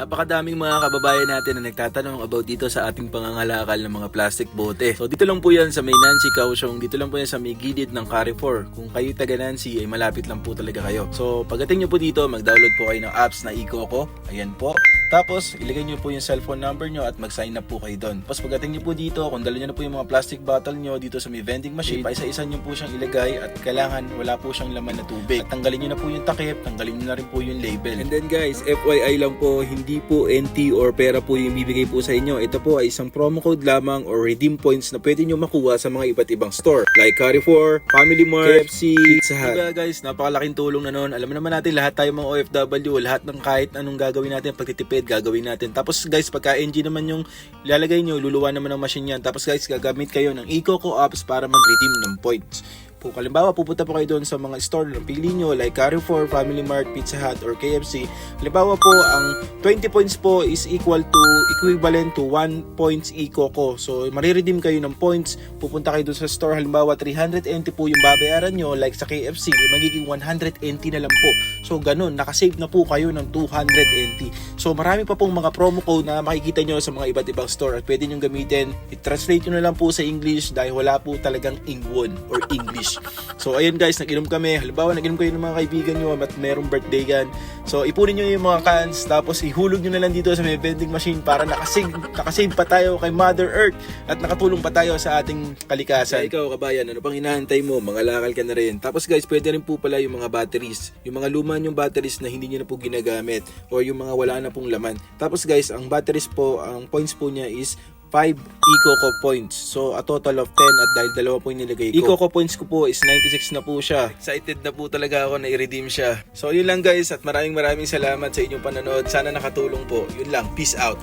Napakadaming mga kababayan natin na nagtatanong about dito sa ating pangangalakal ng mga plastic bote. So dito lang po yan sa may Nancy Kaohsiung, dito lang po yan sa may gilid ng Carrefour. Kung kayo taga Nancy ay malapit lang po talaga kayo. So pagdating nyo po dito, mag-download po kayo ng apps na iCoco. Ayan po. Tapos, ilagay nyo po yung cellphone number nyo at mag-sign up po kayo doon. Tapos pagdating nyo po dito, kung dala nyo na po yung mga plastic bottle nyo dito sa may vending machine, paisa-isa nyo po siyang ilagay at kailangan wala po siyang laman na tubig. At tanggalin nyo na po yung takip, tanggalin nyo na rin po yung label. And then guys, FYI lang po, hindi po NT or pera po yung bibigay po sa inyo. Ito po ay isang promo code lamang or redeem points na pwede nyo makuha sa mga iba't ibang store. Like Carrefour, Family Mart, KFC, Pizza Hut. Diba guys, napakalaking tulong na nun. Alam naman natin lahat tayo mga OFW, lahat ng kahit anong gagawin natin, pagtitipid, gagawin natin. Tapos guys, pagka NG naman yung ilalagay nyo, luluwa naman ng machine yan. Tapos guys, gagamit kayo ng iCoco apps para mag-redeem ng points. Kung halimbawa, pupunta po kayo doon sa mga store na pili nyo like Carrefour, Family Mart, Pizza Hut, or KFC. Halimbawa po, ang 20 points po is equivalent to 1 points iCoco. So, mariredeem kayo ng points. Pupunta kayo doon sa store. Halimbawa, 300 NT po yung babayaran nyo like sa KFC. Magiging 100 NT na lang po. So, ganun. Nakasave na po kayo ng 200 NT. So, marami pa pong mga promo code na makikita nyo sa mga iba't ibang store at pwede nyo gamitin. I-translate nyo na lang po sa English dahil wala po talagang Ingwon or English. So ayun guys, nag-inom kami. Halimbawa, nag-inom kayo ng mga kaibigan nyo at merong birthday yan. So ipunin nyo yung mga cans, tapos ihulog nyo na lang dito sa may vending machine para nakasave pa tayo kay Mother Earth at nakatulong pa tayo sa ating kalikasan. Ikaw kabayan, ano pang hinahantay mo? Mangalakal ka na rin. Tapos guys, pwede rin po pala yung mga batteries. Yung mga luma yung batteries na hindi nyo na po ginagamit o yung mga wala na pong laman. Tapos guys, ang batteries po, ang points po niya is 5 iCoco points. So, a total of 10 at dahil dalawa po yung nilagay ko. iCoco points ko po is 96 na po siya. Excited na po talaga ako na i-redeem siya. So, yun lang guys at maraming salamat sa inyong panonood. Sana nakatulong po. Yun lang. Peace out.